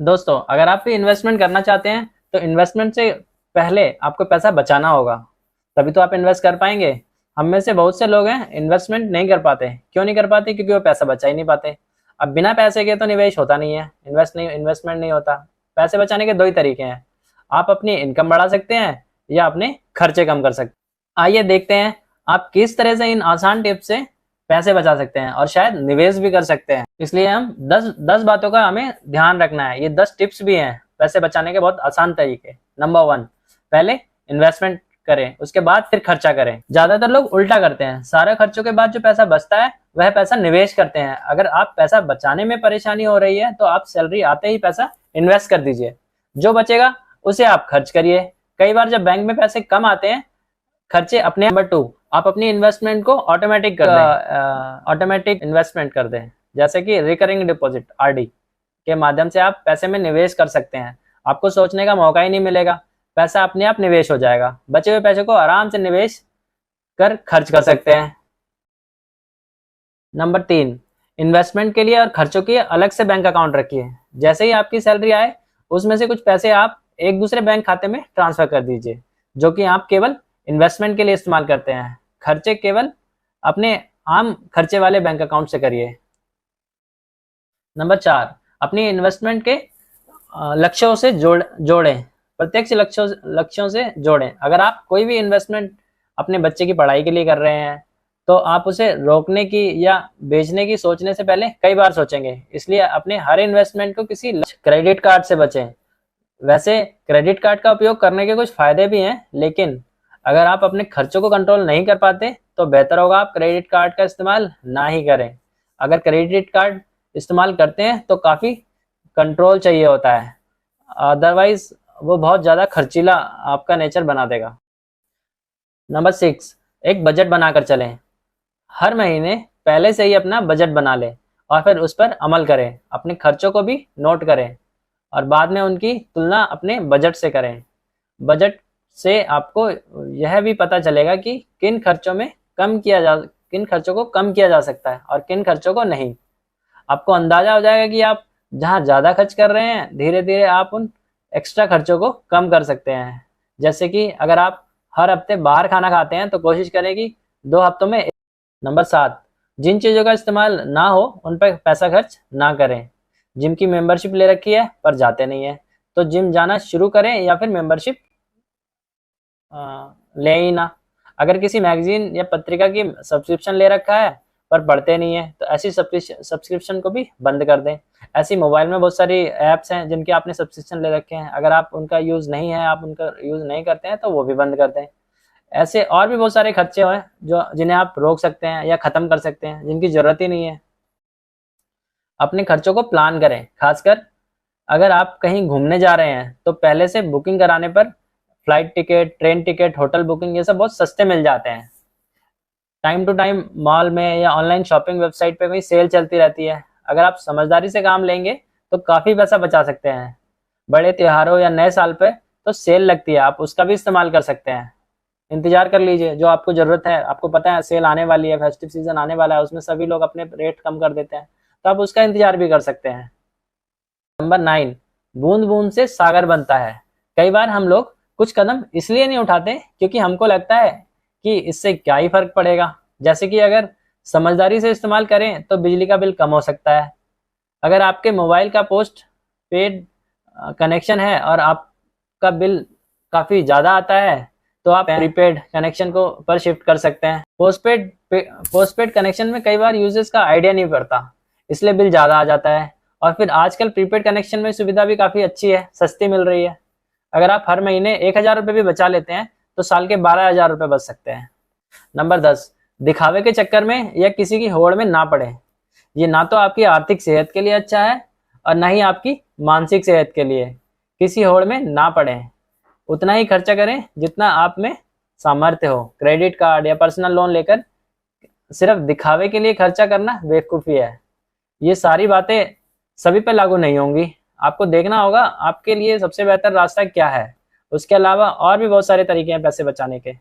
दोस्तों, अगर आप भी इन्वेस्टमेंट करना चाहते हैं तो इन्वेस्टमेंट से पहले आपको पैसा बचाना होगा, तभी तो आप इन्वेस्ट कर पाएंगे। हम में से बहुत से लोग हैं इन्वेस्टमेंट नहीं कर पाते। क्यों नहीं कर पाते? क्योंकि वो पैसा बचा ही नहीं पाते। अब बिना पैसे के तो निवेश होता नहीं है, इन्वेस्टमेंट नहीं होता। पैसे बचाने के दो ही तरीके हैं, आप अपनी इनकम बढ़ा सकते हैं या अपने खर्चे कम कर सकते हैं। आइए देखते हैं आप किस तरह से इन आसान टिप्स से पैसे बचा सकते हैं और शायद निवेश भी कर सकते हैं। इसलिए हम 10 बातों का हमें ध्यान रखना है। ये 10 टिप्स भी हैं पैसे बचाने के बहुत आसान तरीके। नंबर 1, पहले इन्वेस्टमेंट करें, उसके बाद फिर खर्चा करें। ज्यादातर लोग उल्टा करते हैं, सारे खर्चों के बाद जो पैसा बचता है वह पैसा निवेश करते हैं। अगर आप पैसा बचाने में परेशानी हो रही है तो आप सैलरी आते ही पैसा इन्वेस्ट कर दीजिए, जो बचेगा उसे आप खर्च करिए। कई बार जब बैंक में पैसे कम आते हैं, खर्चे अपने। नंबर 2, आप अपनी इन्वेस्टमेंट को ऑटोमेटिक कर दें। ऑटोमेटिक इन्वेस्टमेंट कर दें, जैसे कि रिकरिंग डिपॉजिट आरडी के माध्यम से आप पैसे में निवेश कर सकते हैं। आपको सोचने का मौका ही नहीं मिलेगा, पैसा अपने आप निवेश हो जाएगा। बचे हुए पैसे को आराम से निवेश कर खर्च कर सकते हैं। नंबर 3, इन्वेस्टमेंट के लिए और खर्चों के लिए अलग से बैंक अकाउंट रखिए। जैसे ही आपकी सैलरी आए, उसमें से कुछ पैसे आप एक दूसरे बैंक खाते में ट्रांसफर कर दीजिए, जो कि आप केवल इन्वेस्टमेंट के लिए इस्तेमाल करते हैं। खर्चे केवल अपने आम खर्चे वाले बैंक अकाउंट से करिए। नंबर 4, अपनी इन्वेस्टमेंट के लक्ष्यों से जोड़ें। प्रत्यक्ष लक्ष्यों से जोड़ें। अगर आप कोई भी इन्वेस्टमेंट अपने बच्चे की पढ़ाई के लिए कर रहे हैं तो आप उसे रोकने की या बेचने की सोचने से पहले कई बार सोचेंगे। इसलिए अपने हर इन्वेस्टमेंट को किसी क्रेडिट कार्ड से बचें। वैसे क्रेडिट कार्ड का उपयोग करने के कुछ फायदे भी हैं, लेकिन अगर आप अपने खर्चों को कंट्रोल नहीं कर पाते तो बेहतर होगा आप क्रेडिट कार्ड का इस्तेमाल ना ही करें। अगर क्रेडिट कार्ड इस्तेमाल करते हैं तो काफ़ी कंट्रोल चाहिए होता है, अदरवाइज वो बहुत ज़्यादा खर्चीला आपका नेचर बना देगा। नंबर 6, एक बजट बनाकर चलें। हर महीने पहले से ही अपना बजट बना लें और फिर उस पर अमल करें। अपने खर्चों को भी नोट करें और बाद में उनकी तुलना अपने बजट से करें। बजट से आपको यह भी पता चलेगा कि किन खर्चों को कम किया जा सकता है और किन खर्चों को नहीं। आपको अंदाजा हो जाएगा कि आप जहाँ ज़्यादा खर्च कर रहे हैं, धीरे धीरे आप उन एक्स्ट्रा खर्चों को कम कर सकते हैं। जैसे कि अगर आप हर हफ्ते बाहर खाना खाते हैं तो कोशिश करें कि 2 हफ्तों में। नंबर 7, जिन चीज़ों का इस्तेमाल ना हो उन पर पैसा खर्च ना करें। जिम की मेंबरशिप ले रखी है पर जाते नहीं है तो जिम जाना शुरू करें या फिर मेंबरशिप ले ही ना। अगर किसी मैगजीन या पत्रिका की सब्सक्रिप्शन ले रखा है पर पढ़ते नहीं है तो ऐसी सब्सक्रिप्शन को भी बंद कर दें। ऐसी मोबाइल में बहुत सारी ऐप्स हैं जिनके आपने सब्सक्रिप्शन ले रखे हैं, अगर आप उनका यूज़ नहीं है, आप उनका यूज़ नहीं करते हैं तो वो भी बंद कर दें। ऐसे और भी बहुत सारे खर्चे हैं जिन्हें आप रोक सकते हैं या ख़त्म कर सकते हैं, जिनकी ज़रूरत ही नहीं है। अपने खर्चों को प्लान करें, खासकर अगर आप कहीं घूमने जा रहे हैं तो पहले से बुकिंग कराने पर flight ticket, train ticket, hotel booking ये सब बहुत सस्ते मिल जाते हैं। टाइम टू टाइम मॉल में या ऑनलाइन शॉपिंग वेबसाइट पे भी सेल चलती रहती है। अगर आप समझदारी से काम लेंगे तो काफ़ी पैसा बचा सकते हैं। बड़े त्योहारों या नए साल पे तो सेल लगती है, आप उसका भी इस्तेमाल कर सकते हैं। इंतजार कर लीजिए, जो आपको ज़रूरत है, आपको पता है सेल आने वाली है, फेस्टिव सीजन आने वाला है, उसमें सभी लोग अपने रेट कम कर देते हैं, तो आप उसका इंतजार भी कर सकते हैं। नंबर 9, बूंद बूंद से सागर बनता है। कई बार हम लोग कुछ कदम इसलिए नहीं उठाते क्योंकि हमको लगता है कि इससे क्या ही फर्क पड़ेगा। जैसे कि अगर समझदारी से इस्तेमाल करें तो बिजली का बिल कम हो सकता है। अगर आपके मोबाइल का पोस्ट पेड कनेक्शन है और आपका बिल काफ़ी ज़्यादा आता है तो आप प्रीपेड कनेक्शन को पर शिफ्ट कर सकते हैं। पोस्टपेड कनेक्शन में कई बार यूजर्स का आइडिया नहीं पड़ता, इसलिए बिल ज़्यादा आ जाता है। और फिर आजकल प्रीपेड कनेक्शन में सुविधा भी काफ़ी अच्छी है, सस्ती मिल रही है। अगर आप हर महीने 1,000 रुपये भी बचा लेते हैं तो साल के 12,000 रुपये बच सकते हैं। नंबर 10, दिखावे के चक्कर में या किसी की होड़ में ना पड़े। ये ना तो आपकी आर्थिक सेहत के लिए अच्छा है और ना ही आपकी मानसिक सेहत के लिए। किसी होड़ में ना पड़े, उतना ही खर्चा करें जितना आप में सामर्थ्य हो। क्रेडिट कार्ड या पर्सनल लोन लेकर सिर्फ दिखावे के लिए खर्चा करना बेवकूफ़ी है। ये सारी बातें सभी पे लागू नहीं होंगी, आपको देखना होगा आपके लिए सबसे बेहतर रास्ता क्या है। उसके अलावा और भी बहुत सारे तरीके हैं पैसे बचाने के।